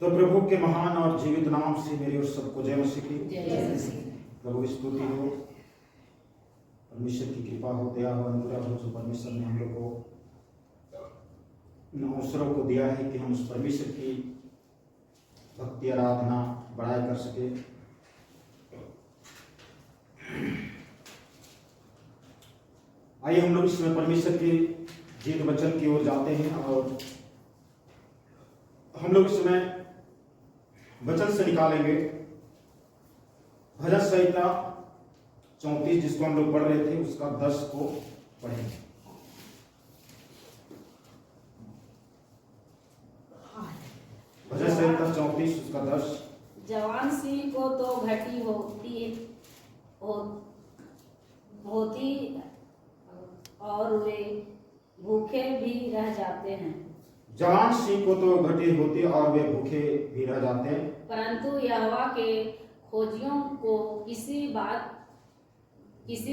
तो प्रभु के महान और जीवित नाम से मेरी और सबको जय मसीह की। प्रभु की स्तुति हो, परमेश्वर की कृपा हो, दया हो, अनुग्रह हो, जो परमेश्वर ने हम लोग को इन अवसरों को दिया है कि हम उस परमेश्वर की भक्ति आराधना बढ़ाया कर सके। आइए हम लोग इसमें परमेश्वर के जीवित वचन की ओर जाते हैं और हम लोग इसमें वचन से निकालेंगे भजन संहिता 34 जिसको हम लोग पढ़ रहे थे उसका 10 को पढ़ेंगे। भजन संहिता 34 उसका 10। जवान सिंह को तो घटी होती और वे भूखे भी रह जाते हैं। जवान सिंह को तो घटी होती और वे भूखे भी रह जाते हैं, परंतु यहोवा के खोजियों को किसी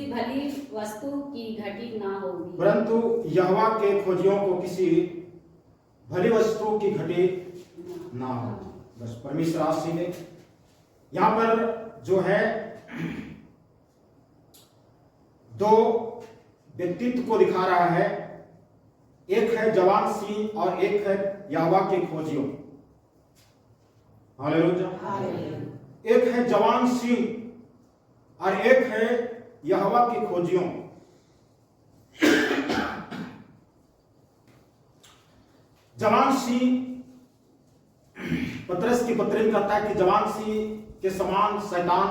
भली वस्तु की घटी ना होगी। परंतु यहोवा के खोजियों को किसी भली वस्तु की घटी ना हो। बस परमेश्वर आशीष है। यहाँ पर जो है दो व्यक्तित्व को दिखा रहा है, एक है जवान सिंह और एक है यहोवा के खोजियों। हालेलुया। एक है जवान सिंह और एक है यहोवा के खोजियों। जवान सिंह पतरस की पत्री में कहता है कि जवान सिंह के समान शैतान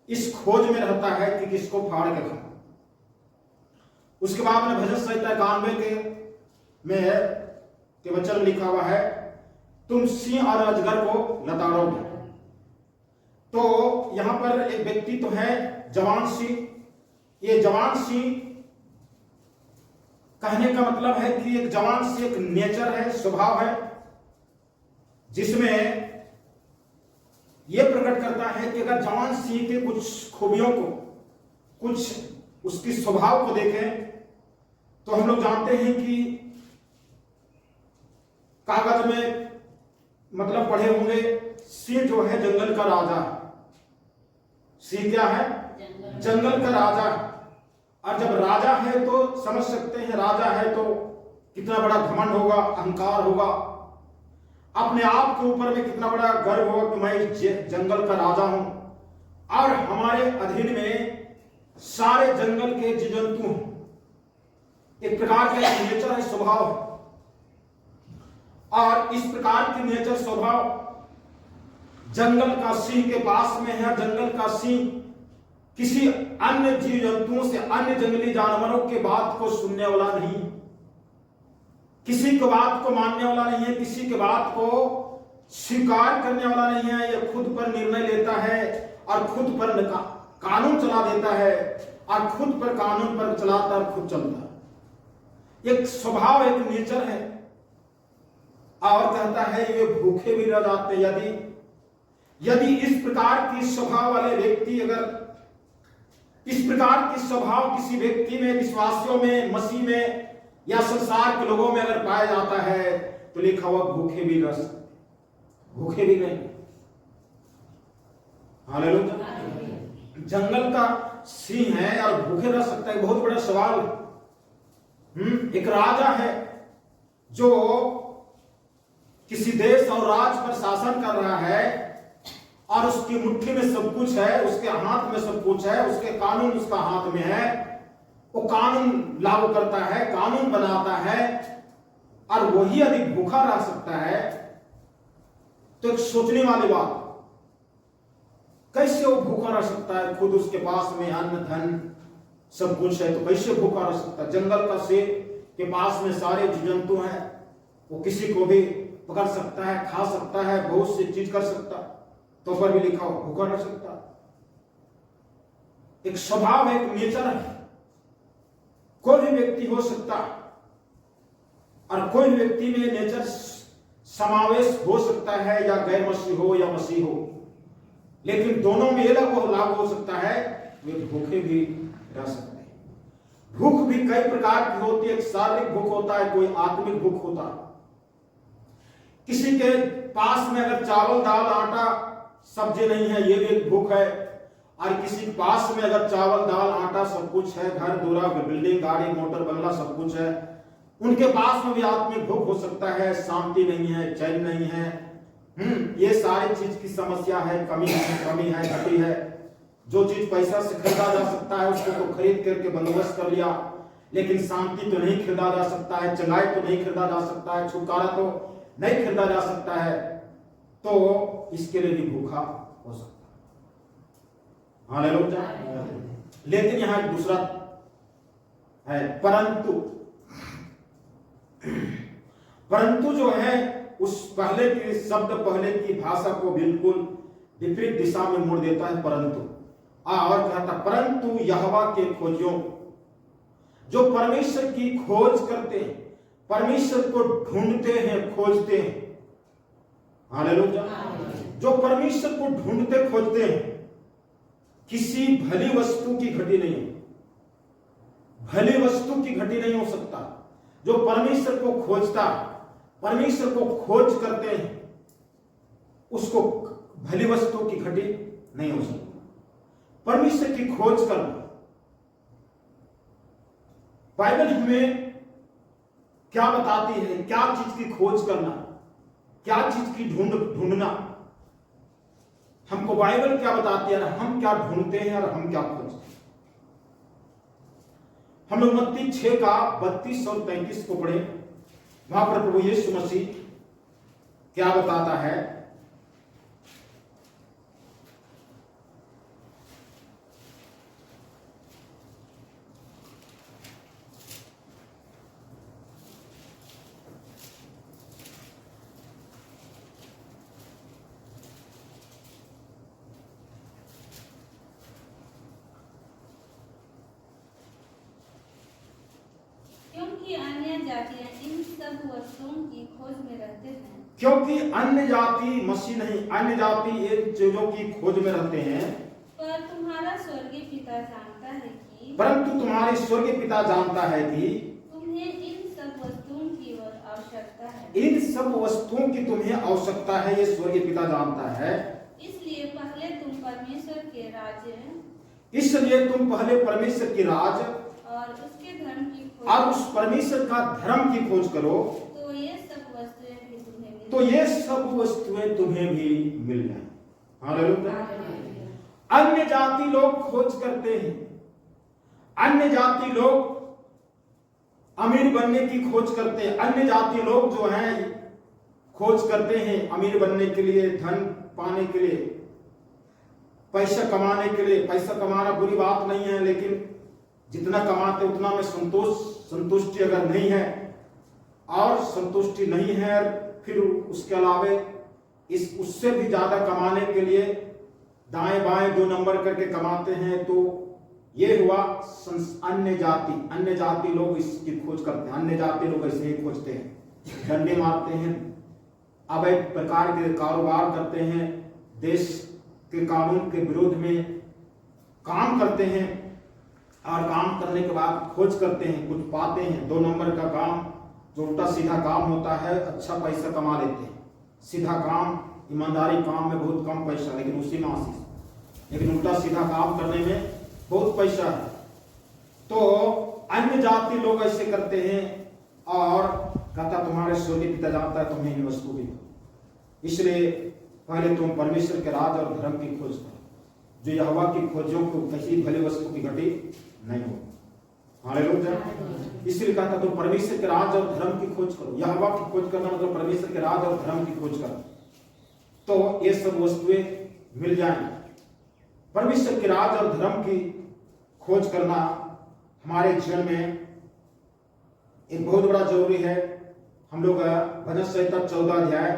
इस खोज में रहता है कि किसको फाड़ के खाए। उसके बाद में भजन संहिता 91 के वचन लिखा हुआ है, तुम सिंह और अजगर को लताड़ोगे। तो यहां पर एक व्यक्ति तो है जवान सिंह। ये जवान सिंह कहने का मतलब है कि एक जवान सिंह एक नेचर है, स्वभाव है, जिसमें यह प्रकट करता है कि अगर जवान सिंह के कुछ खूबियों को, कुछ उसकी स्वभाव को देखें तो हम लोग जानते हैं कि कागज में मतलब पढ़े होंगे, सिंह जो है जंगल का राजा। सिंह क्या है? जंगल का राजा। और जब राजा है तो समझ सकते हैं, राजा है तो कितना बड़ा घमंड होगा, अहंकार होगा, अपने आप के ऊपर में कितना बड़ा गर्व होगा कि मैं जंगल का राजा हूं और हमारे अधीन में सारे जंगल के जीव जंतु हैं। एक प्रकार का नेचर है, स्वभाव है। और इस प्रकार की नेचर स्वभाव जंगल का सिंह के पास में है। जंगल का सिंह किसी अन्य जीव जंतुओं से, अन्य जंगली जानवरों के बात को सुनने वाला नहीं, किसी के बात को मानने वाला नहीं है, किसी के बात को स्वीकार करने वाला नहीं है। यह खुद पर निर्णय लेता है और खुद पर कानून चला देता है और खुद पर कानून पर चलाता और खुद चलता है। एक स्वभाव, एक नेचर है। और कहता है ये भूखे भी रह जाते। यदि इस प्रकार की स्वभाव वाले व्यक्ति, अगर इस प्रकार की स्वभाव किसी व्यक्ति में, विश्वासियों में, मसीह में या संसार के लोगों में अगर पाया जाता है तो लिखा हुआ भूखे भी रह सकते, भूखे भी नहीं। हालेलुया। जंगल का सिंह है और भूखे रह सकता है, बहुत बड़ा सवाल है। एक राजा है जो किसी देश और राज्य पर शासन कर रहा है और उसकी मुट्ठी में सब कुछ है, उसके हाथ में सब कुछ है, उसके कानून उसका हाथ में है। वो कानून लागू करता है, कानून बनाता है और वही अधिक भूखा रह सकता है। तो एक सोचने वाली बात, कैसे वो भूखा रह सकता है? खुद उसके पास में अन्न धन सब कुछ है तो कैसे भूखा रह सकता है? जंगल का शेर के पास में सारे जीव जंतु हैं, वो किसी को भी पकड़ सकता है, खा सकता है, बहुत सी चीज कर सकता है, तो पर भी लिखा हो भूखा रह सकता है। एक स्वभाव है, एक नेचर है। कोई भी व्यक्ति हो सकता है और कोई व्यक्ति में नेचर समावेश हो सकता है, या गैर मसीह हो या मसीह हो, लेकिन दोनों में ये लागू हो सकता है, वे भूखे भी रह सकते हैं। भूख भी कई प्रकार की होती है। एक शारीरिक भूख होता है, कोई आत्मिक भूख होता है। किसी के पास में अगर चावल दाल आटा सब्जी नहीं है, ये भी एक भूख है। और किसी के पास में अगर चावल दाल आटा सब कुछ है, घर दूरा बिल्डिंग गाड़ी मोटर बंगला सब कुछ है, उनके पास में भी आत्मिक भूख हो सकता है, शांति नहीं है, चैन नहीं है। ये सारी चीज की समस्या है, कमी है, घटी है। जो चीज पैसा से खरीदा जा सकता है उसको तो खरीद करके बंदोबस्त कर लिया, लेकिन शांति तो नहीं खरीदा जा सकता है, चंगाई तो नहीं खरीदा जा सकता है, छुटकारा तो नहीं खरीदा जा सकता है। तो इसके लिए भी भूखा हो सकता है। हालेलुया। लेकिन यहां एक दूसरा है, परंतु जो है उस पहले के शब्द, पहले की भाषा को बिल्कुल विपरीत दिशा में मोड़ देता है। परंतु और कहता परंतु यहोवा के खोजियों, जो परमेश्वर की खोज करते हैं, परमेश्वर को ढूंढते हैं, खोजते हैं। हालेलुया। जो परमेश्वर को ढूंढते खोजते हैं, किसी भली वस्तु की घटी नहीं हो, भली वस्तु की घटी नहीं हो सकता। जो परमेश्वर को खोजता, परमेश्वर को खोज करते हैं, उसको भली वस्तु की घटी नहीं हो सकती। परमेश्वर की खोज करना, बाइबल हमें क्या बताती है, क्या चीज की खोज करना, क्या चीज की ढूंढना। हमको बाइबल क्या बताती है, हम क्या ढूंढते हैं और हम क्या खोजते हैं। हम लोग मत्ती 6 का 32 और 33 को पढ़े। वहां पर प्रभु यीशु मसीह क्या बताता है। क्योंकि अन्य जातियां इन सब वस्तुओं की खोज में रहते हैं। क्योंकि अन्य जाति, मसीह नहीं, अन्य जाति इन चीजों की खोज में रहते हैं। पर तुम्हारा स्वर्गीय पिता जानता है कि, परंतु तुम्हारे स्वर्गीय पिता जानता है कि तुम्हें इन सब वस्तुओं की आवश्यकता है। इन सब वस्तुओं की तुम्हें आवश्यकता है, ये स्वर्गीय पिता जानता है। इसलिए पहले तुम परमेश्वर के राज्य और उसके धर्म की खोज, और उस परमेश्वर का धर्म की खोज करो, तो ये सब वस्तुएं भी तुम्हें मिल तो ये सब वस्तुएं तुम्हें भी मिल जाएं। हालेलुया। अन्य जाति लोग खोज करते हैं, अन्य जाति लोग अमीर बनने की खोज करते हैं, अन्य जाति लोग जो हैं खोज करते हैं अमीर बनने के लिए, धन पाने के लिए, पैसा कमाने के लिए। पैसा कमाना बुरी बात नहीं है, लेकिन जितना कमाते उतना में संतुष्टि अगर नहीं है, और संतुष्टि नहीं है, फिर उसके अलावे उससे भी ज्यादा कमाने के लिए दाएं बाएं 2 नंबर करके कमाते हैं, तो ये हुआ अन्य जाति लोग इसकी खोज करते हैं। अन्य जाति लोग ऐसे ही खोजते हैं, डंडे मारते हैं, अवैध प्रकार के कारोबार करते हैं, देश के कानून के विरोध में काम करते हैं, और काम करने के बाद खोज करते हैं, कुछ पाते हैं। 2 नंबर का काम, जो उल्टा सीधा काम होता है, अच्छा पैसा कमा लेते हैं। सीधा काम, ईमानदारी काम में बहुत कम पैसा, लेकिन उसी में आशीष। लेकिन उल्टा सीधा काम करने में बहुत पैसा है। तो अन्य जाति लोग ऐसे करते हैं, और कहता तुम्हारे स्वर्गीय पिता जानता है तुम्हें इन वस्तु की। इसलिए पहले तुम परमेश्वर के राज और धर्म की खोज करो, जो यहोवा की खोजों को किसी भली वस्तु की घटी नहीं हो। हालेलुया। इसलिए कहता तुम परमेश्वर के राज और धर्म की खोज करो। यहोवा की खोज करना मतलब परमेश्वर के राज और धर्म की खोज करो, तो ये सब वस्तुएं मिल जाएंगी। परमेश्वर के राज और धर्म की खोज करना हमारे जीवन में एक बहुत बड़ा जरूरी है। हम लोग भजन संहिता 14 अध्याय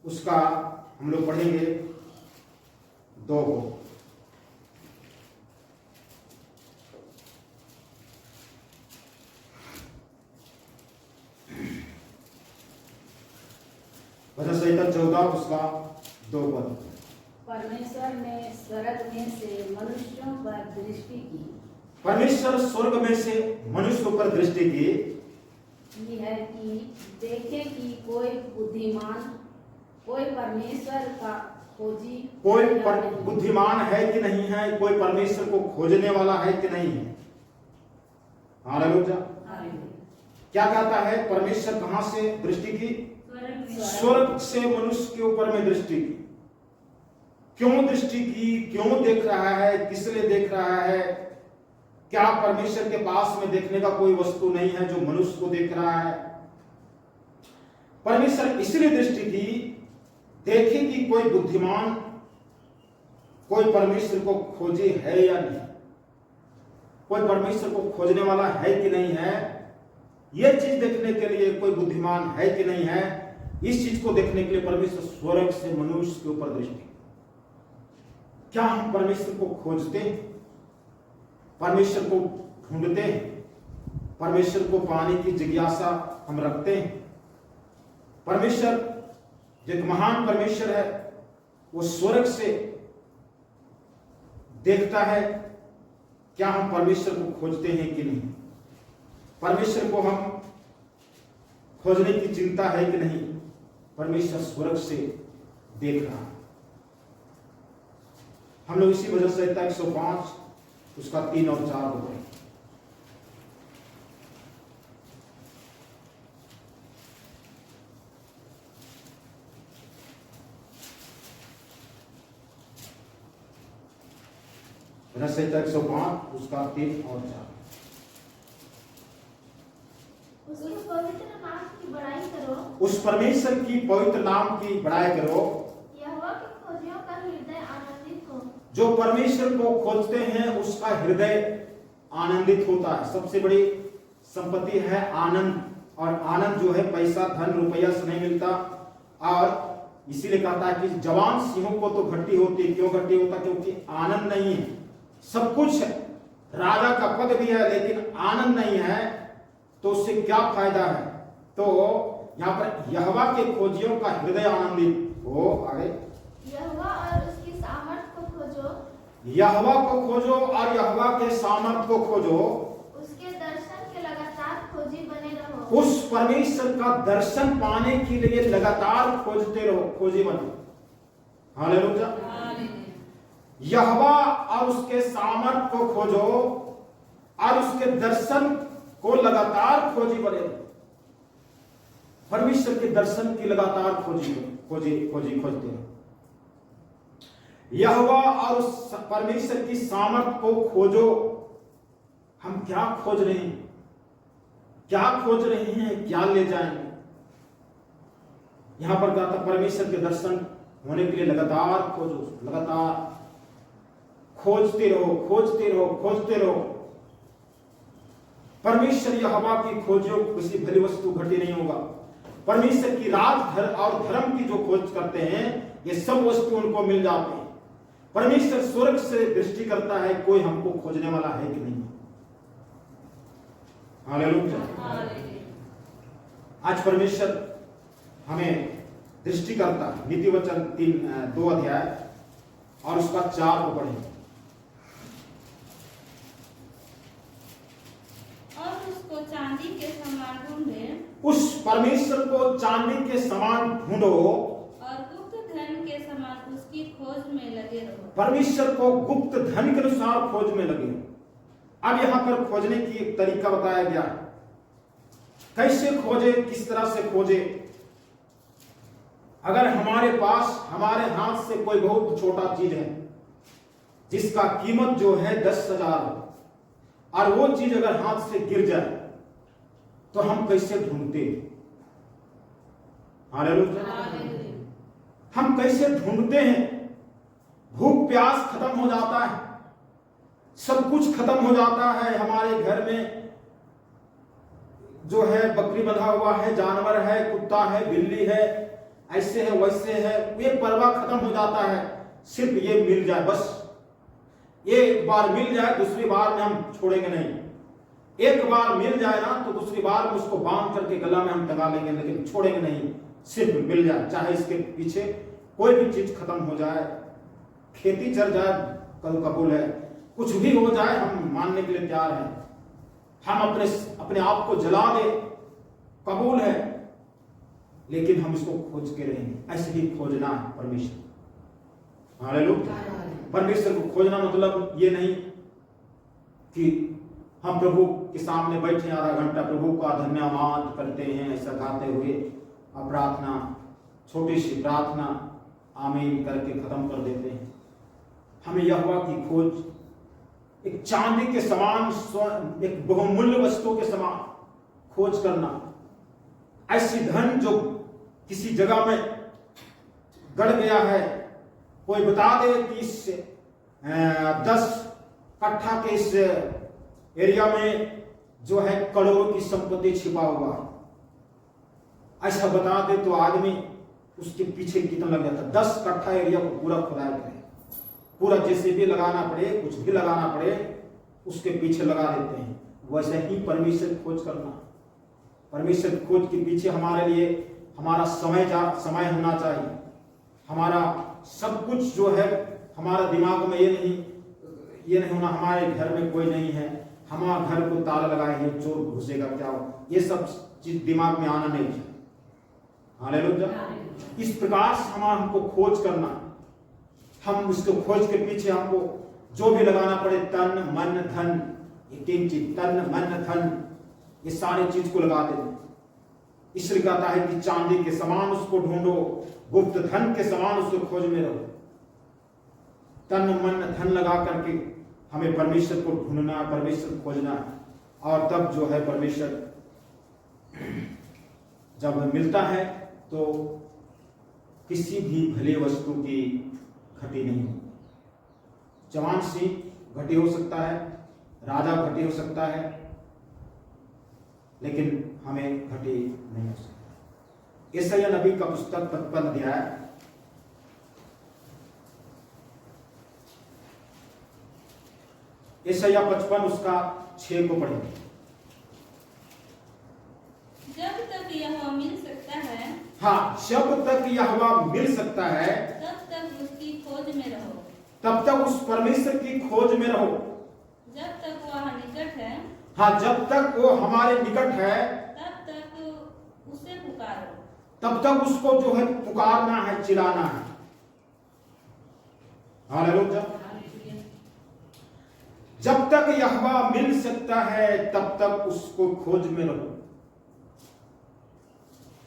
उसका हम लोग पढ़ेंगे 2 को। भजन संहिता 14 उसका 2 पद। परमेश्वर ने स्वर्ग में से मनुष्यों पर दृष्टि की। परमेश्वर स्वर्ग में से मनुष्यों पर दृष्टि की है कि देखे कि कोई बुद्धिमान कोई परमेश्वर का खोजी कोई या नहीं। बुद्धिमान है कि नहीं है, कोई परमेश्वर को खोजने वाला है कि नहीं है। हालेलुया। क्या कहता है, परमेश्वर कहां से दृष्टि की? स्वर्ग से मनुष्य के ऊपर में दृष्टि की। क्यों दृष्टि की, क्यों देख रहा है, किस लिए देख रहा है? क्या परमेश्वर के पास में देखने का कोई वस्तु नहीं है जो मनुष्य को देख रहा है? परमेश्वर इसलिए दृष्टि की, देखे कि कोई बुद्धिमान, कोई परमेश्वर को खोजे है या नहीं, कोई परमेश्वर को खोजने वाला है कि नहीं है। यह चीज देखने के लिए कोई बुद्धिमान है कि नहीं है, इस चीज को देखने के लिए परमेश्वर स्वर्ग से मनुष्य के ऊपर दृष्टि। क्या हम परमेश्वर को खोजते हैं, परमेश्वर को ढूंढते हैं, परमेश्वर को पाने की जिज्ञासा हम रखते हैं? परमेश्वर जो एक महान परमेश्वर है, वो स्वर्ग से देखता है। क्या हम परमेश्वर को खोजते हैं कि नहीं? परमेश्वर को हम खोजने की चिंता है कि नहीं? परमेश्वर स्वर्ग से देख रहा है। हम लोग इसी वजह से 105 उसका 3 और 4 हो गए। संहिता 105 उसका 3 और 4। उसके पवित्र नाम की बड़ाई करो, उस परमेश्वर की पवित्र नाम की बड़ाई करो, यहोवा के खोजियों का हृदय आनंदित हो। जो परमेश्वर को खोजते हैं उसका हृदय आनंदित होता है। सबसे बड़ी संपत्ति है आनंद, और आनंद जो है पैसा धन रुपया से नहीं मिलता। और इसीलिए कहता है कि जवान सिंहों को तो घटी होती है। क्यों घटी होता? क्योंकि आनंद नहीं है। सब कुछ है, राजा का पद भी है, लेकिन आनंद नहीं है, तो उससे क्या फायदा है? तो यहाँ पर यहोवा के खोजियों का हृदय आनंदित हो। आगे, यहोवा और उसकी सामर्थ को खोजो, यहोवा को खोजो और यहोवा के सामर्थ को खोजो। उसके दर्शन के लगातार खोजी बने रहो। उस परमेश्वर का दर्शन पाने के लिए लगातार खोजते रहो, खोजी बनो। हालेलुया। यहोवा और उसके सामर्थ को खोजो और उसके दर्शन को लगातार खोजी बने रहो। परमेश्वर के दर्शन की लगातार खोजते रहो। यहोवा और उस परमेश्वर की सामर्थ को खोजो। हम क्या खोज रहे हैं, क्या खोज रहे हैं, क्या ले जाएंगे? यहां पर कहता परमेश्वर के दर्शन होने के लिए लगातार खोजो, लगातार खोजते रहो, खोजते रहो, खोजते रहो। परमेश्वर यहोवा की खोजियों किसी भली वस्तु घटी नहीं होगा। परमेश्वर की राज और धर्म की जो खोज करते हैं, ये सब वस्तु उनको मिल जाते हैं। परमेश्वर स्वर्ग से दृष्टि करता है, कोई हमको खोजने वाला है कि नहीं। हालेलुया। आज परमेश्वर हमें दृष्टि करता है। नीति वचन 2 अध्याय और उसका 4 को पढ़ें। और उसको चांदी के समान ढूंढे, उस परमेश्वर को चांदी के समान ढूंढो और गुप्त धन के समान उसकी खोज में लगे रहो। परमेश्वर को गुप्त धन के अनुसार खोज में लगे। अब यहां पर खोजने की एक तरीका बताया गया, कैसे खोजे, किस तरह से खोजे। अगर हमारे पास, हमारे हाथ से कोई बहुत छोटा चीज है जिसका कीमत जो है 10,000, और वो चीज अगर हाथ से गिर जाए तो हम कैसे ढूंढते? हालेलुया। हम कैसे ढूंढते हैं? भूख प्यास खत्म हो जाता है, सब कुछ खत्म हो जाता है। हमारे घर में जो है बकरी बंधा हुआ है, जानवर है, कुत्ता है, बिल्ली है, ऐसे है वैसे है, ये परवाह खत्म हो जाता है। सिर्फ ये मिल जाए बस। एक बार मिल जाए, दूसरी बार में हम छोड़ेंगे नहीं। एक बार मिल जाए ना तो दूसरी बार में उसको बांध करके गला में हम टंगा लेंगे, लेकिन छोड़ेंगे नहीं। सिर्फ मिल जाए, चाहे इसके पीछे कोई भी चीज खत्म हो जाए, खेती चल जाए, कल कबूल है। कुछ भी हो जाए, हम मानने के लिए तैयार हैं। हम अपने आप को जला दे, कबूल है। लेकिन हम इसको खोज के रहेंगे। ऐसे ही खोजना है परमेश्वर। हालेलुया। परमेश्वर को खोजना मतलब ये नहीं कि हम प्रभु के सामने बैठे आधा घंटा प्रभु का धन्यवाद करते हैं ऐसा गाते हुए और प्रार्थना, छोटी सी प्रार्थना आमीन करके खत्म कर देते हैं। हमें यहोवा की खोज एक चांदी के समान, एक बहुमूल्य वस्तु के समान खोज करना। ऐसी धन जो किसी जगह में गड़ गया है, कोई बता दे कि इस 10 कट्ठा के इस एरिया में जो है करोड़ों की संपत्ति छिपा हुआ है, ऐसा बता दे तो आदमी उसके पीछे कितना लग जाता है। 10 कट्ठा एरिया को पूरा खुदाई करे, पूरा जैसे भी लगाना पड़े, कुछ भी लगाना पड़े, उसके पीछे लगा देते हैं। वैसे ही परमेश्वर खोज करना। परमेश्वर खोज के पीछे हमारे लिए हमारा समय होना चाहिए। हमारा सब कुछ जो है हमारा दिमाग में ये नहीं होना हमारे घर में कोई नहीं है, हमारा घर को ताला लगाएंगे, चोर घुसेगा क्या हो, ये सब चीज दिमाग में आना नहीं चाहिए। हालेलुया। इस प्रकार से हमको खोज करना, हम उसको खोज के पीछे हमको जो भी लगाना पड़े, तन मन धन, ये 3 चीज, तन मन धन, ये सारी चीज को लगा देते। ईश्वर कहता है कि चांदी के समान उसको ढूंढो, गुप्त धन के समान उसको खोज में रहो। तन मन धन लगा करके हमें परमेश्वर को ढूंढना, परमेश्वर खोजना, और तब जो है परमेश्वर जब मिलता है तो किसी भी भले वस्तु की घटी नहीं हो। जवान सिंह घटी हो सकता है, राजा घटी हो सकता है, लेकिन हमें घटी नहीं हो सकता। यशायाह नबी का पुस्तक 55 अध्याय, यशायाह 55 उसका 6 को पढ़ेंगे। जब तक यहोवा मिल सकता है, हाँ, जब तक यहोवा मिल सकता है तब तक उसकी खोज में रहो। तब तक उस परमेश्वर की खोज में रहो। जब तक वह निकट है, हाँ, जब तक वो हमारे निकट है तब तक उसे पुकारो। तब तक उसको जो है पुकारना है, चिल्लाना है। हालेलुया। जब तक यहोवा मिल सकता है तब तक उसको खोज में रहो।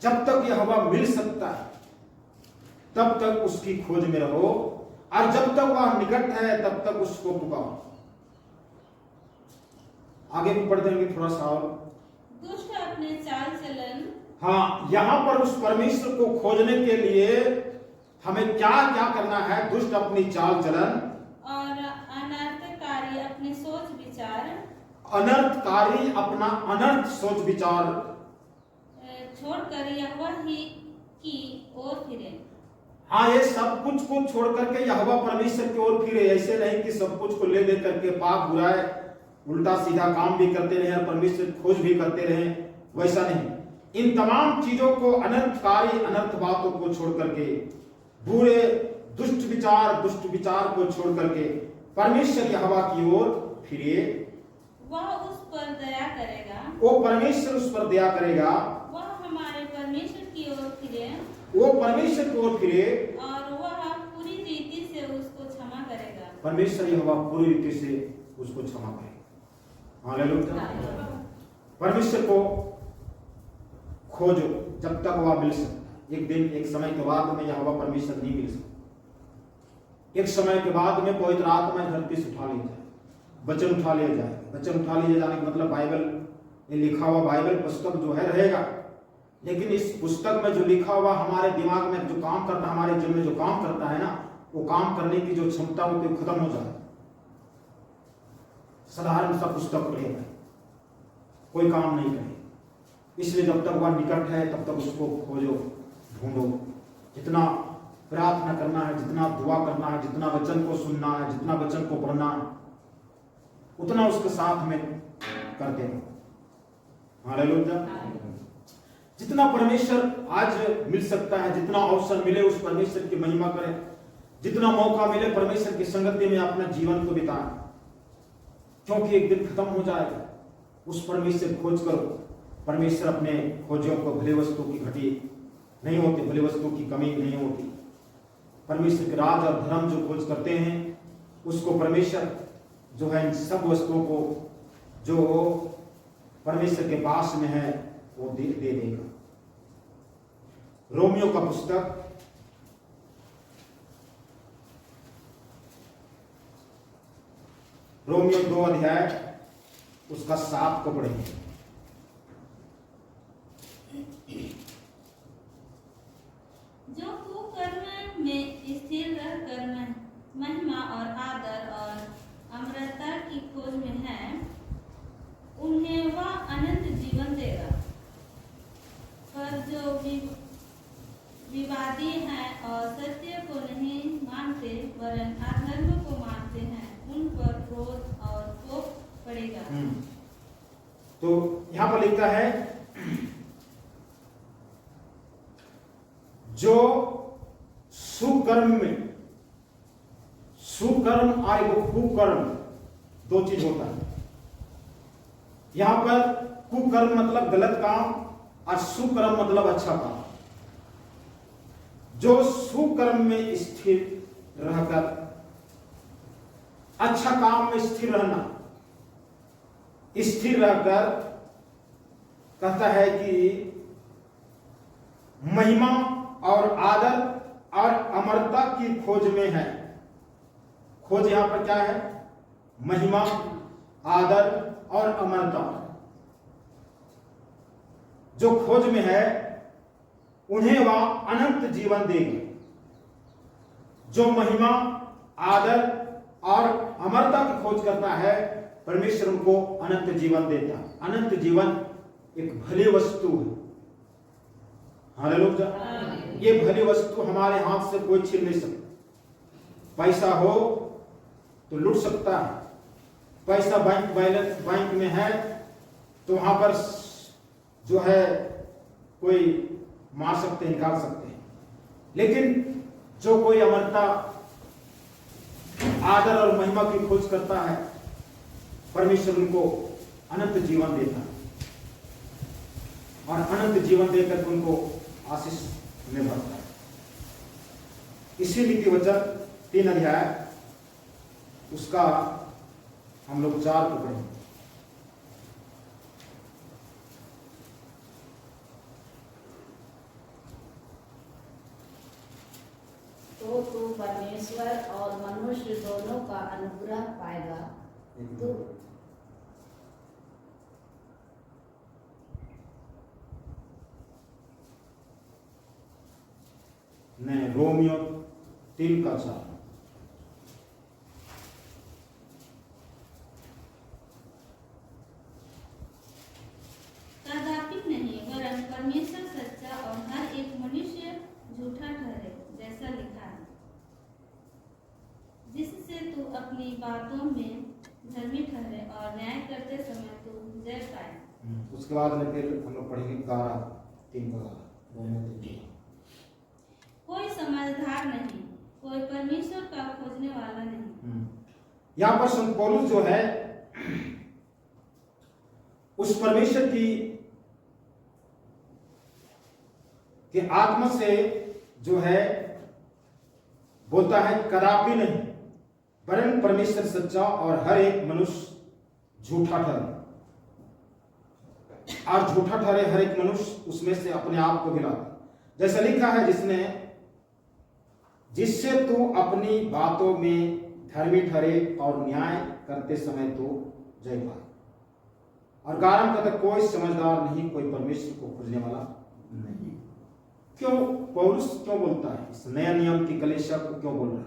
जब तक यहोवा मिल सकता है तब तक उसकी खोज में रहो, और जब तक वह निकट है तब तक उसको पुकारो। आगे भी पढ़ देंगे थोड़ा सा और। दुष्ट अपने चाल चलन, हाँ, यहां पर उस परमेश्वर को खोजने के लिए हमें क्या क्या करना है? दुष्ट अपनी चाल चलन और अनर्थकारी अपने सोच विचार, अनर्थकारी अपना अनर्थ सोच विचार छोड़कर यहोवा ही की ओर फिरे। हाँ, ये सब कुछ को छोड़ करके यहोवा परमेश्वर की ओर फिरे। ऐसे नहीं कि सब कुछ को ले दे करके पाप बुराई उल्टा सीधा काम भी करते रहे और परमेश्वर खोज भी करते रहे, वैसा नहीं। इन तमाम चीजों को, अनर्थकारी अनर्थ बातों को छोड़ करके, बुरे दुष्ट विचार को छोड़ करके परमेश्वर यहोवा की ओर फिरे। वह उस पर दया करेगा, वो परमेश्वर उस पर दया करेगा। वह हमारे परमेश्वर की ओर फिरे, वो परमेश्वर की ओर फिरे और वह पूरी रीति से उसको क्षमा करेगा। परमेश्वर यहोवा पूरी रीति से उसको क्षमा करेगा। हालेलुया। परमेश्वर को खोजो जब तक वह मिल सकता। एक दिन, एक समय के बाद में यहोवा परमेश्वर नहीं मिल सकता। एक समय के बाद में पवित्र आत्मा धरती से उठा लिया जाए, वचन उठा लिया जाए। वचन उठा लिए जाने का मतलब बाइबल, ये लिखा हुआ बाइबल पुस्तक जो है रहेगा, लेकिन इस पुस्तक में जो लिखा हुआ हमारे दिमाग में जो काम करता है, हमारे जीवन में जो काम करता है ना, वो काम करने की जो क्षमता होती है खत्म हो जाए। साधारण सा पुस्तक रहेगा, कोई काम नहीं करे। इसलिए जब तक वह निकट है तब तक उसको खोजो, ढूंढो। जितना प्रार्थना करना है, जितना दुआ करना है, जितना वचन को सुनना है, जितना वचन को पढ़ना है, उतना उसके साथ में करते रहो। हालेलुया। जितना परमेश्वर आज मिल सकता है, जितना अवसर मिले उस परमेश्वर की महिमा करें। जितना मौका मिले परमेश्वर की संगति में अपना जीवन को बिताएं, क्योंकि एक दिन खत्म हो जाएगा। उस परमेश्वर खोज करो। परमेश्वर अपने खोजों को भले वस्तु की घटी नहीं होते, भली वस्तुओं की कमी नहीं होती। परमेश्वर के राज और धर्म जो खोज करते हैं उसको परमेश्वर जो है इन सब वस्तुओं को जो परमेश्वर के पास में है वो दे देगा। रोमियो का पुस्तक रोमियो 2 अध्याय उसका 7 को पढ़ेंगे। जो कुकर्म में स्थिर रहकर महिमा और आदर और अमरता की खोज में है, उन्हें वह अनंत जीवन देगा। पर जो विवादी हैं और सत्य को नहीं मानते वरन अधर्म को मानते हैं, उन पर क्रोध और कोप पड़ेगा। तो यहां पर लिखा है जो सुकर्म में, सुकर्म और कुकर्म 2 चीज होता है। यहां पर कुकर्म मतलब गलत काम और सुकर्म मतलब अच्छा काम। जो सुकर्म में स्थिर रहकर अच्छा काम में स्थिर रहना, स्थिर रहकर कहता है कि महिमा और आदर और अमरता की खोज में है। खोज यहां पर क्या है? महिमा, आदर और अमरता। जो खोज में है उन्हें वह अनंत जीवन देगी। जो महिमा, आदर और अमरता की खोज करता है परमेश्वर उनको अनंत जीवन देता है। अनंत जीवन एक भली वस्तु है। हालेलुया। ये भली वस्तु हमारे हाथ से कोई छीन नहीं सकता। पैसा हो तो लूट सकता है, पैसा बैंक बैलेंस बैंक में है तो वहां पर जो है कोई मार सकते हैं, निकाल सकते हैं। लेकिन जो कोई अमरता, आदर और महिमा की खोज करता है परमेश्वर उनको अनंत जीवन देता है और अनंत जीवन देकर उनको आशीष में भरता है। इसी नीति वचन 3 अध्याय उसका हम लोग 4 को पढ़ेंगे। तो तू परमेश्वर और मनुष्य दोनों का अनुग्रह पाएगा। तू नहीं, रोमियो 3 का 4। कदापि नहीं, वरन परमेश्वर सच्चा और हर एक मनुष्य झूठा ठहरे, जैसा लिखा है, जिससे तू अपनी बातों में धर्मी ठहरे और न्याय करते समय तू जय पाए। उसके बाद में फिर हम लोग पढ़ेंगे 3 का 11। कोई समझदार नहीं, कोई परमेश्वर का खोजने वाला नहीं। यहां पर संत पौलुस जो है उस परमेश्वर की आत्मा से जो है बोलता है कदापि नहीं, वरन परमेश्वर सच्चा और हर एक मनुष्य झूठा ठहरे। और झूठा ठहरे हर एक मनुष्य उसमें से अपने आप को गिराता, जैसा लिखा है जिससे तू अपनी बातों में धर्मी ठहरे और न्याय करते समय तो जय पाए। और गारम कहता कोई समझदार नहीं, कोई परमेश्वर को खोजने वाला नहीं। क्यों पौलुस क्यों बोलता है इस नया नियम की कलीसिया को क्यों बोल रहा है?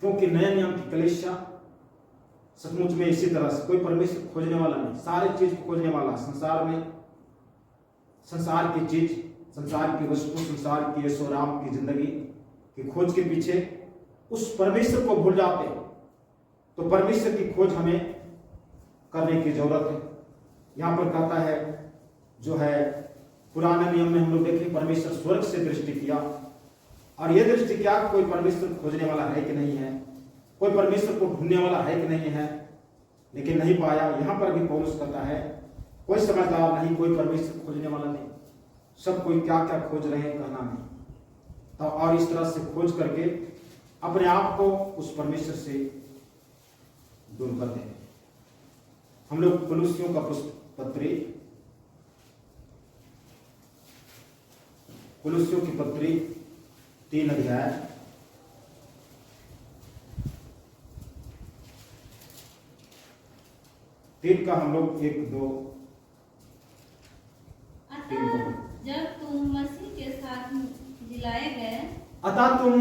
क्योंकि नया नियम की कलीसिया सचमुच में इसी तरह से कोई परमेश्वर खोजने वाला नहीं, सारी चीज को खोजने वाला। संसार में संसार की चीज, संसार की वस्तु, संसार की यशो राम की जिंदगी की खोज के पीछे उस परमेश्वर को भूल जाते हैं। तो परमेश्वर की खोज हमें करने की जरूरत है। यहां पर कहता है जो है पुराने नियम में हम लोग देखें परमेश्वर स्वर्ग से दृष्टि किया और यह दृष्टि क्या कोई परमेश्वर खोजने वाला है कि नहीं है, कोई परमेश्वर को ढूंढने वाला है कि नहीं है, लेकिन नहीं पाया। यहां पर भी पौलुस कहता है कोई समझदार नहीं, कोई परमेश्वर खोजने वाला नहीं। सब कोई क्या क्या खोज रहे हैं कहना नहीं। तो और इस तरह से खोज करके अपने आप को उस परमेश्वर से दूर कर दें। हम लोग कुलुस्सियों का पत्री, कुलुस्सियों की पत्री 3 अध्याय 3 का हम लोग 1, 2, 3 अतः जब तुम मसीह के साथ जिलाए गए अतः तुम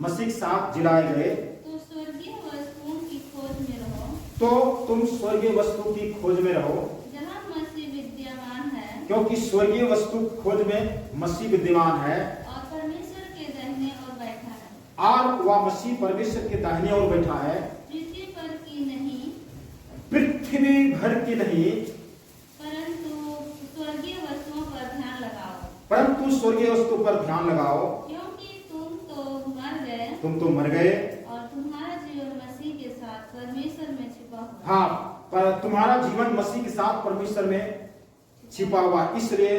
मसीह के साथ जिलाए गए तो स्वर्गीय वस्तुओं की खोज में रहो, तो तुम स्वर्गीय वस्तु की खोज में रहो, जहाँ मसीह विद्यमान है क्योंकि स्वर्गीय वस्तु खोज में मसीह विद्यमान है और परमेश्वर के दाहिने ओर बैठा है। और वह मसीह परमेश्वर के दाहिने ओर बैठा है, पृथ्वी पर की नहीं पृथ्वी भर की नहीं, परंतु स्वर्गीय वस्तुओं पर ध्यान लगाओ, परंतु स्वर्गीय वस्तु पर ध्यान लगाओ, क्योंकि तुम तो मर गए तुम तो मर गए। और तुम्हारा जीवन मसीह के साथ परमेश्वर में छिपा हुआ है। हाँ, पर तुम्हारा जीवन मसीह के साथ परमेश्वर में छिपा हुआ, इसलिए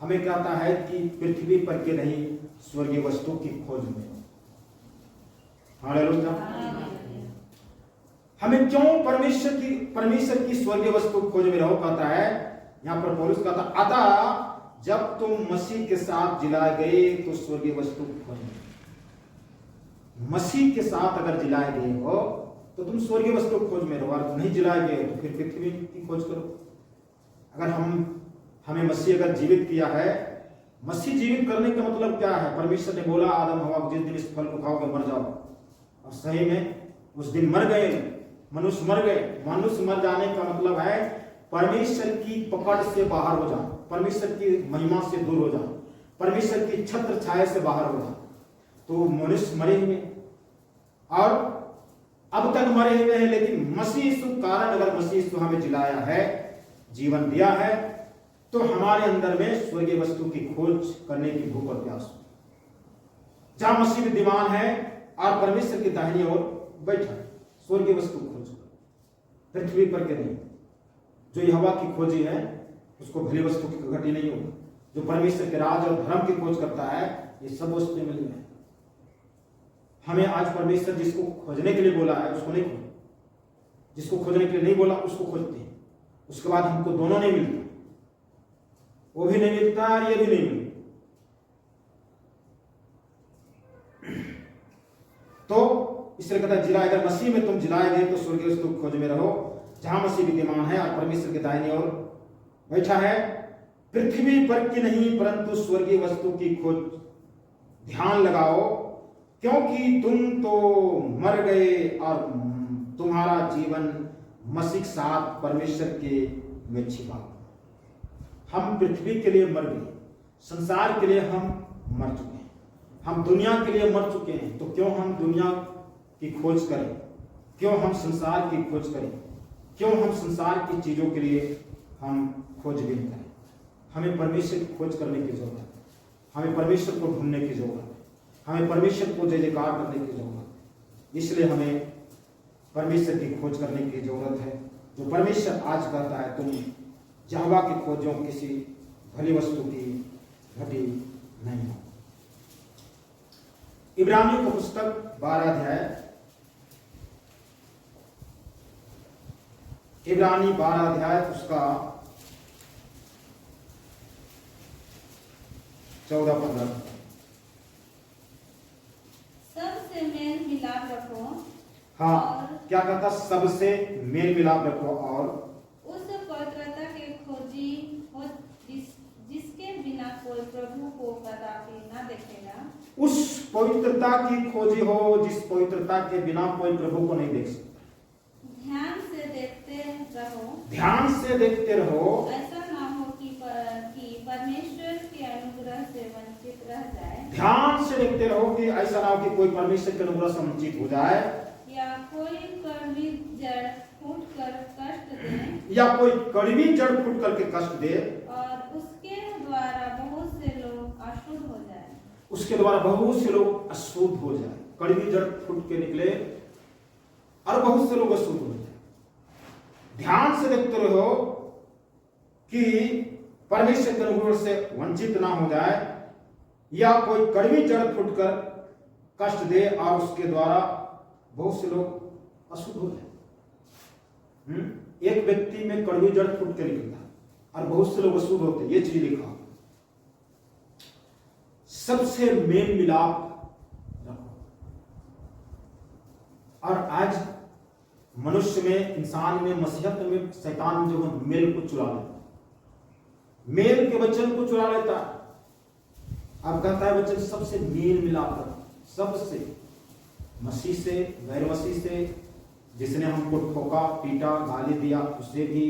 हमें कहता है कि पृथ्वी पर के नहीं स्वर्गीय वस्तु की खोज में। हालेलुया। हमें क्यों परमेश्वर की स्वर्गीय वस्तु खोज में रहो कहता है, यहाँ पर पौलुस कहता, अतः जब तुम मसीह के साथ जिलाए गए तो स्वर्गीय वस्तु खोज में। मसीह के साथ अगर जिलाए गए हो तो तुम स्वर्गीय वस्तु खोज में रहो, और नहीं जिलाए गए तो फिर पृथ्वी की खोज करो। अगर हमें मसीह अगर जीवित किया है, मसीह जीवित करने का मतलब क्या है? परमेश्वर ने बोला आदम हवा जिस दिन इस फल को खाओगे मर जाओ, और सही में उस दिन मर गए, मनुष्य मर गए। मनुष्य मर जाने का मतलब है परमेश्वर की पकड़ से बाहर हो जाना, परमेश्वर की महिमा से दूर हो जाना, परमेश्वर की छत्र छाया से बाहर हो जाना। तो मनुष्य मरे हुए और अब तक मरे हुए हैं, लेकिन मसीह यीशु कारण अगर मसीह यीशु हमें जिलाया है, जीवन दिया है, तो हमारे अंदर में स्वर्गीय वस्तु की खोज करने की भूख और प्यास। जहां मसीह विद्यमान है और परमेश्वर की दाहिनी ओर बैठा है, स्वर्गीय वस्तु खोज पृथ्वी पर के नहीं। जो यहोवा की खोजी है उसको भली वस्तु की घटी नहीं होगी। जो परमेश्वर के राज और धर्म की खोज करता है, ये सब वस्तुएं मिली है। हमें आज परमेश्वर जिसको खोजने के लिए बोला है उसको नहीं खोज, जिसको खोजने के लिए नहीं बोला उसको खोजते हैं। उसके बाद हमको दोनों नहीं मिलता, वो भी नहीं मिलता और ये भी नहीं मिलता। तो इसलिए कहता है जिलाए, अगर मसीह में तुम जिलाए गए तो स्वर्गीय वस्तु खोज में रहो, जहां मसीह विद्यमान है और परमेश्वर के दाहिनी ओर बैठा है। पृथ्वी पर की नहीं परंतु स्वर्गीय वस्तु की खोज ध्यान लगाओ, क्योंकि तुम तो मर गए और तुम्हारा जीवन मसीह के साथ परमेश्वर के में छिपा। हम पृथ्वी के लिए मर गए, संसार के लिए हम मर चुके हैं, हम दुनिया के लिए मर चुके हैं। तो क्यों हम दुनिया की खोज करें? क्यों हम संसार की खोज करें? क्यों हम संसार की चीजों के लिए हम खोजबीन करें? हमें परमेश्वर की खोज करने की जरूरत है, हमें परमेश्वर को ढूंढने की जरूरत है, हमें परमेश्वर को जय जयकार करने की जरूरत है। इसलिए हमें परमेश्वर की खोज करने की जरूरत है। जो परमेश्वर आज कहता है तुम यहोवा की खोजों, किसी भली वस्तु की घटी नहीं हो। इब्रानियों की पुस्तक 12 अध्याय, इब्रानी 12 अध्याय उसका 14-15। सबसे मेल मिलाप रखो। हाँ, और क्या कहता? सबसे मेल मिलाप रखो और उस पवित्रता के खोजी हो जिसके बिना कोई प्रभु को कदापि न देखेगा। उस पवित्रता की खोजी हो जिस पवित्रता के बिना कोई प्रभु को नहीं देख सकता। ध्यान से देखते रहो, ध्यान से देखते रहो, ऐसा ना हो कि परमेश्वर के अनुग्रह से वंचित रह जाए। ध्यान से देखते रहो कि ऐसा ना हो कि कोई परमेश्वर के अनुग्रह से वंचित हो जाए, या कोई कड़वी जड़ फूट कर कष्ट दे, या कोई कड़वी जड़ फूट करके कष्ट दे, और उसके द्वारा बहुत से लोग अशुद्ध हो जाए। उसके द्वारा बहुत से लोग अशुद्ध हो जाए। कड़वी जड़ फूट के निकले और बहुत से लोग अशुद्ध हो जाए। ध्यान से देखते रहो कि परमेश्वर के अनुग्रह से वंचित ना हो जाए, या कोई कड़वी जड़ फूटकर कष्ट दे और उसके द्वारा बहुत से लोग अशुद्ध हो जाए। एक व्यक्ति में कड़वी जड़ फूट के निकलता है और बहुत से लोग अशुद्ध होते हैं, ये चीज लिखा। सबसे मेल मिलाप रखो। और आज मनुष्य में, इंसान में, मसीहत में शैतान जो है मेल को चुरा लेता, मेल के वचन को चुरा लेता। अब कहता है वचन सबसे मेल मिलाप रखो, सबसे, मसीह से, गैर मसीह से, जिसने हमको ठोका, पीटा, गाली दिया उससे भी,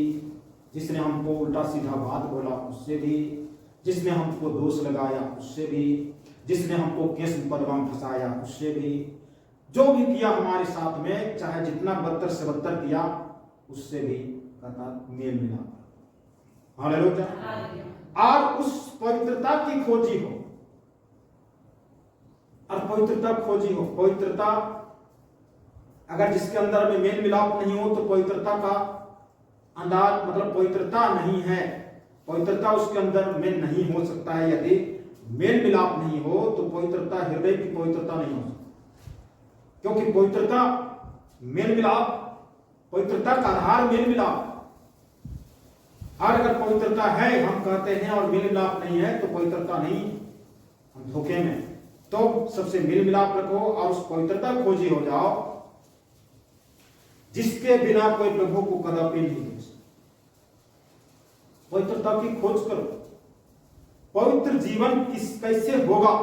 जिसने हमको उल्टा सीधा बात बोला उससे भी, जिसने हमको दोष लगाया उससे भी, जिसने हमको केस मुकदमा में फंसाया उससे भी, जो भी किया हमारे साथ में, चाहे जितना बदतर से बदतर किया, उससे भी कहता मेल मिलाप। हालेलुया। और उस पवित्रता की खोजी हो, और पवित्रता खोजी हो। पवित्रता अगर जिसके अंदर में मेल मिलाप नहीं हो तो पवित्रता का अंदाज, मतलब पवित्रता नहीं है, पवित्रता उसके अंदर में नहीं हो सकता है। यदि मेल मिलाप नहीं हो तो पवित्रता, हृदय की पवित्रता नहीं हो सकती, क्योंकि पवित्रता मेल मिलाप, पवित्रता का आधार मेल मिलाप। और अगर पवित्रता है हम कहते हैं और मेल मिलाप नहीं है तो पवित्रता नहीं, हम धोखे में। तो सबसे मेल मिलाप रखो और उस पवित्रता खोजी हो जाओ जिसके बिना कोई प्रभु को कदापि नहीं देख सकता। पवित्रता की खोज करो। पवित्र जीवन कैसे होगा,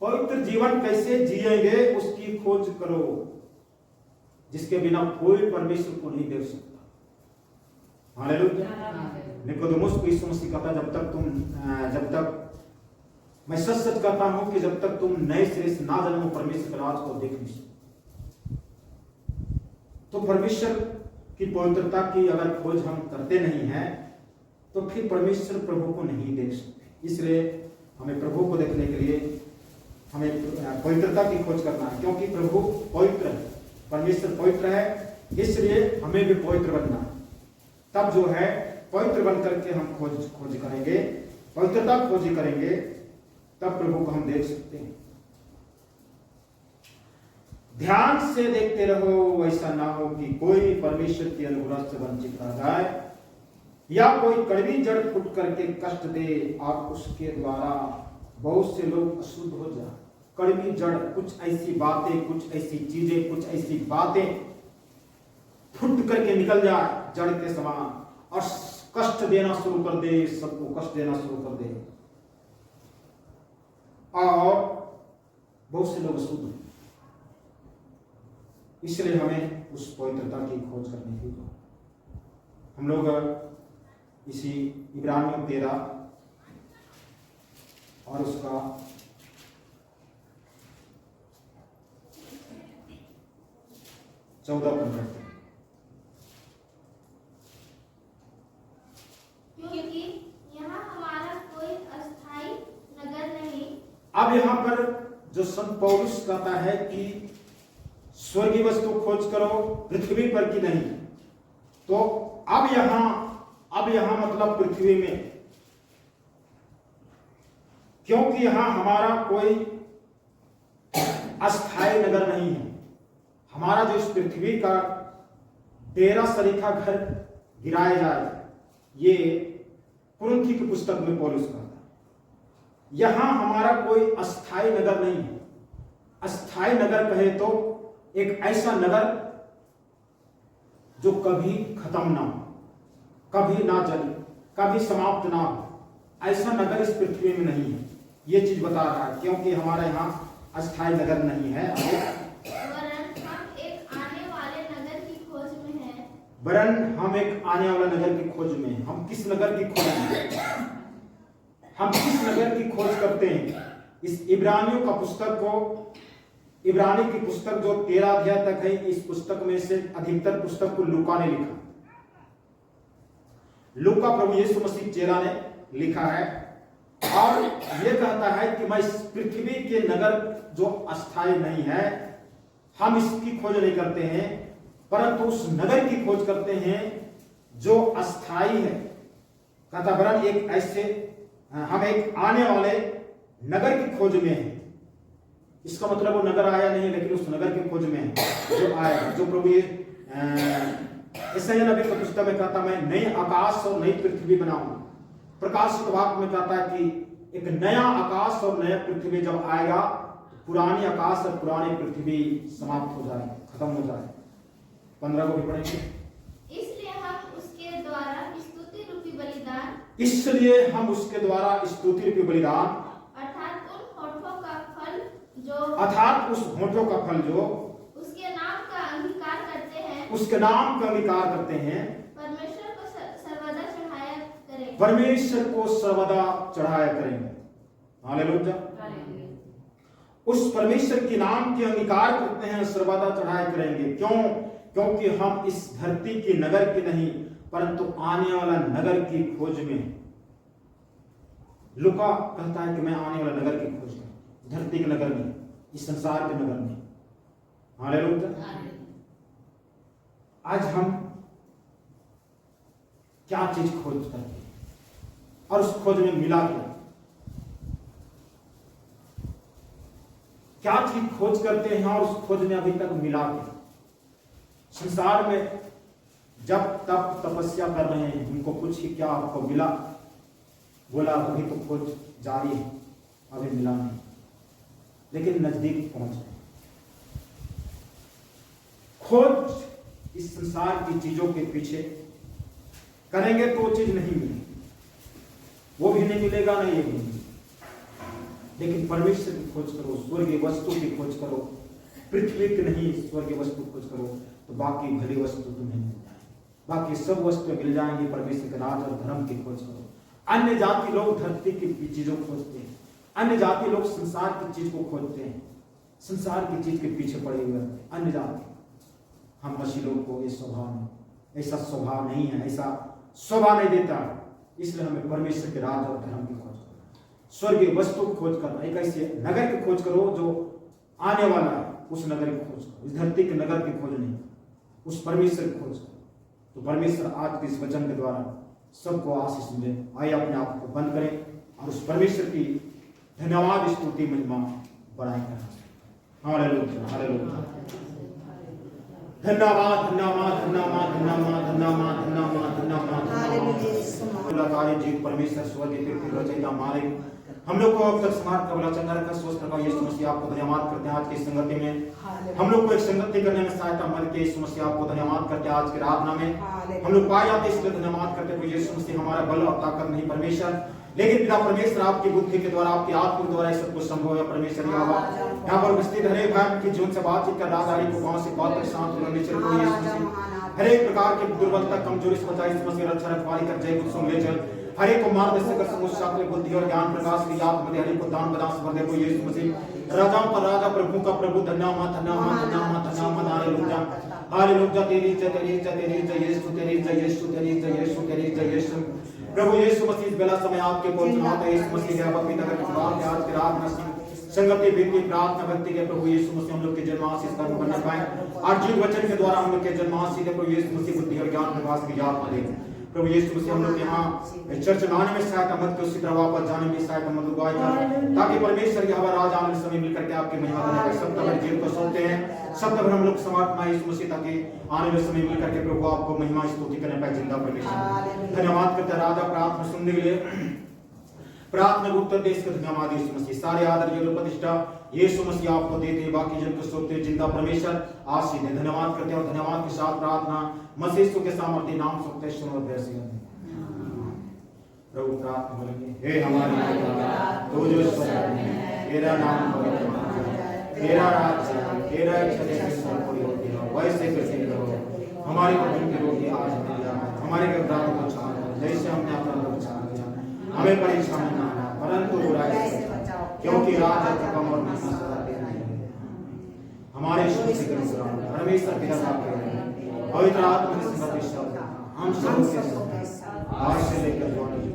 पवित्र जीवन कैसे जिएंगे उसकी खोज करो, जिसके बिना कोई परमेश्वर को नहीं देख सकता। हालेलुया। निकोदेमुस को यीशु मसीह कहता, जब तक मैं सच सच कहता हूं कि जब तक तुम नए सिरे से ना जन्मो परमेश्वर के राज को देख नहीं सकते। तो परमेश्वर की पवित्रता की अगर खोज हम करते नहीं हैं तो फिर परमेश्वर प्रभु को नहीं देख सकते। इसलिए हमें प्रभु को देखने के लिए हमें पवित्रता की खोज करना है, क्योंकि प्रभु पवित्र है, परमेश्वर पवित्र है, इसलिए हमें भी पवित्र बनना है। तब जो है पवित्र बन करके हम खोज करेंगे, पवित्रता खोजी करेंगे, तब प्रभु को हम देख सकते हैं। ध्यान से देखते रहो, ऐसा ना हो कि कोई परमेश्वर के अनुग्रह से वंचित रह जाए, या कोई कड़वी जड़ फूट करके कष्ट दे और उसके द्वारा बहुत से लोग अशुद्ध हो जाए। कड़वी जड़, कुछ ऐसी बातें, कुछ ऐसी चीजें, कुछ ऐसी बातें फूट करके निकल जाए जड़ के समान और कष्ट देना शुरू कर दे, सबको कष्ट देना शुरू कर दे और बहुत से लोग अशुद्ध हैं। इसलिए हमें उस पवित्रता की खोज करने की जरूरत। हम लोग इसी इब्रानियों 13 और उसका 14 पढ़ते हैं। क्योंकि यहाँ हमारा कोई अस्थाई नगर नहीं। अब यहाँ पर जो संत पौलुस कहता है कि स्वर्गीय वस्तु खोज करो, पृथ्वी पर की नहीं, तो अब यहाँ मतलब पृथ्वी में, क्योंकि यहां हमारा कोई अस्थाई नगर नहीं है। हमारा जो इस पृथ्वी का डेरा सरीखा घर गिराया जाए, ये कुरिन्थी की पुस्तक में पौलुस कहता है। यहां हमारा कोई अस्थाई नगर नहीं है। अस्थाई नगर कहे तो एक ऐसा नगर जो कभी खत्म ना हो, कभी ना जले, कभी समाप्त ना हो, ऐसा नगर इस पृथ्वी में नहीं है। ये चीज बता रहा है, क्योंकि हमारे यहाँ अस्थाई नगर नहीं है। वरन हम एक आने वाले नगर की खोज में हैं। वरन हम एक आने वाला नगर की खोज में हैं। हम किस नगर की खोज में, हम किस नगर की खोज करते हैं? इस इब्रानियों का पुस्तक को, इब्रानी की पुस्तक जो 13 अध्याय तक है, इस पुस्तक में से अधिकतर पुस्तक को लूका ने लिखा। लूका प्रभु यीशु मसीह चेला ने लिखा है और यह कहता है कि मैं इस पृथ्वी के नगर जो अस्थाई नहीं है, हम इसकी खोज नहीं करते हैं, परंतु उस नगर की खोज करते हैं जो अस्थाई है, कहता वरन एक ऐसे हम एक आने वाले नगर की खोज में है। इसका मतलब वो नगर आया नहीं, लेकिन उस नगर की खोज में है जो आएगा, जो प्रभु यशायाह नबी की पुस्तक में कहता मैं नए आकाश और नई पृथ्वी बनाऊंगा। प्रकाशित वाक्य में कहता है कि एक नया आकाश और नया पृथ्वी जब आएगा तो पुरानी आकाश और पुरानी पृथ्वी समाप्त हो जाए, खत्म हो जाए। 15 को भी पढ़ेंगे। इसलिए हम उसके द्वारा स्तुति रूपी बलिदान, इसलिए हम उसके द्वारा स्तुति रूपी बलिदान अर्थात उस होठों का फल जो उसके नाम का अंगीकार करते हैं, उसके नाम का अंगीकार करते हैं, परमेश्वर को सर्वदा चढ़ाया करेंगे, परमेश्वर को सर्वदा चढ़ाया करेंगे। हालेलुया। उस परमेश्वर के नाम के अंगीकार करते हैं, सर्वदा चढ़ाया करेंगे। क्यों? क्योंकि हम इस धरती के नगर की नहीं परंतु आने वाला नगर की खोज में। लूका कहता है कि मैं आने वाला नगर की खोज में, धरती के नगर में, इस संसार के नगर में। हालेलुया। आज हम क्या चीज खोज करते हैं और उस खोज में मिला क्या चीज खोज करते हैं और उस खोज में अभी तक मिला क्या? संसार में जब तक तपस्या कर रहे हैं उनको कुछ ही क्या आपको मिला? बोला अभी तो खोज जारी है, अभी मिला नहीं, लेकिन नजदीक पहुंच गए। खोज इस संसार की चीजों के पीछे करेंगे तो वो चीज नहीं मिलेगी, वो भी नहीं मिलेगा, नहीं ये भी नहीं। लेकिन परमेश्वर की खोज करो, स्वर्गीय वस्तु की खोज करो, पृथ्वी की नहीं स्वर्गीय वस्तु खोज करो, तो बाकी भली वस्तु तुम्हें मिल जाए, बाकी सब वस्तु मिल जाएंगी। परमेश्वर के राज और धर्म की खोज करो। अन्य जाति लोग धरती की चीजों को खोजते हैं, अन्य जाति लोग संसार की चीज को खोजते हैं, संसार की चीज के पीछे पड़े हुए हैं अन्य जाति। हम मसीह लोग को ये स्वभाव नहीं, ऐसा स्वभाव नहीं है, ऐसा स्वभाव नहीं देता। इसलिए हमें परमेश्वर के राज और धर्म की खोज करना, स्वर्गीय वस्तु की खोज करना। एक ऐसे नगर की खोज करो जो आने वाला है, उस नगर की खोज करो, इस धरती के नगर की खोज नहीं, उस परमेश्वर की खोज करो। तो परमेश्वर आज के इस वचन के द्वारा सबको आशीष मिले। आइए अपने आप को बंद करें और उस परमेश्वर की धन्यवाद स्तुति महिमा बढ़ाएं। Hallelujah, hallelujah. धन्यवाद, धन्यवाद, धन्यवाद, धन्यवाद, धन्यवाद, धन्यवाद, धन्यवाद। जीव परमेश्वर स्वर्ग के रचयिता मालिक, हम लोग को अब तक समाप्त कबला चंगा रखा, स्वस्थ रखा। यीशु मसीह आपको धन्यवाद करते हैं आज की संगति में। हम लोग को एक संगति करने में सहायता मिल के यीशु मसीह आपको धन्यवाद करते हैं। आज की आराधना में हम लोग पाए जाते इसलिए धन्यवाद करते हैं। यीशु मसीह हमारा बल और ताकत नहीं परमेश्वर, लेकिन पिता परमेश्वर आपकी बुद्धि के द्वारा, आपकी आत्मा के द्वारा सब कुछ संभव है। परमेश्वर यहाँ पर उपस्थित हरेक भाई की जीवन से बातचीत कर रहा था, को गांव से बात तक शांत होने चल हर एक प्रकार की दुर्बलता कमजोरी से बचाई, समस्या रक्षा रखवाली कर जय कुछ ले चल हर एक को मार्गदर्शन कर समुच शास्त्र बुद्धि और ज्ञान प्रकाश की याद में हर एक को दान प्रदान से भर दे। यीशु मसीह राजाओं पर राजा प्रभु का प्रभु धन्यवाद, धन्यवाद, धन्यवाद, धन्यवाद। Hallelujah, hallelujah. तेरी जय, तेरी जय, तेरी जय यीशु, तेरी जय यीशु, तेरी जय यीशु, तेरी जय यीशु। प्रभु यीशु मसीह इस बेला समय आपके पहुंचना होता है। यीशु मसीह के पिता का कृपा के आज की रात में संगति विनती प्रार्थना भक्ति के प्रभु यीशु मसीह हम लोग के जन्माशीष कर्म करना पाए और जीव वचन के द्वारा हम लोग के जन्माशीष के प्रभु यीशु मसीह बुद्धि और ज्ञान प्रकाश की याद में दे। प्रभु यीशु मसीह हम लोग यहाँ चर्च में आने में सहायता मत के, उसी तरह वापस जाने में सहायता मत दुआ कर, ताकि परमेश्वर की हवा राज आने समय मिलकर के आपकी महिमा करें। सब तब जीव को सौंपते हैं, सब तब हम लोग समर्पण है यीशु मसीह, ताकि आने में समय मिलकर के प्रभु आपको महिमा स्तुति करने पाए। जिंदा परमेश्वर धन्यवाद करते राजा प्रार्थना सुनने के लिए, प्रार्थना उत्तर देश का धन्यवाद। यीशु मसीह सारे आदर योग्य प्रतिष्ठा यीशु मसीह आपको देते, बाकी जन को सौंपते। जिंदा परमेश्वर आशीष दे। धन्यवाद करते हैं और धन्यवाद के साथ प्रार्थना मसीह यीशु के सामर्थ्य नाम सौंपते हैं। सुनो प्रभु प्रार्थना बोलेंगे, हे हमारे पिता तू जो स्वर्ग में है, तेरा नाम पवित्र माना जाए, तेरा राज्य आए, तेरा इच्छा जैसे स्वर्ग पूरी होती है वैसे पृथ्वी पर हो। हमारी भोजन की रोटी आज हमें दिया, हमारे अपराध को क्षमा करो जैसे हमने अपना को क्षमा किया, हमें परीक्षा में न आना परंतु बुराई से बचाओ, क्योंकि राज और प्रभु और महिमा सदा तेरी है। हमारे शुद्ध से परमेश्वर पिता का प्रेम पवित्र आत्मा के संग हम सब के साथ आज से लेकर जवानी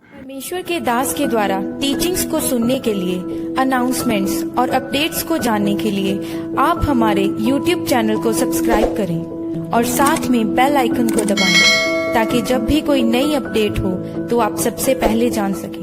परमेश्वर के दास के द्वारा टीचिंग्स को सुनने के लिए, अनाउंसमेंट्स और अपडेट्स को जानने के लिए आप हमारे YouTube चैनल को सब्सक्राइब करें और साथ में बेल आइकन को दबाएं ताकि जब भी कोई नई अपडेट हो तो आप सबसे पहले जान सकें।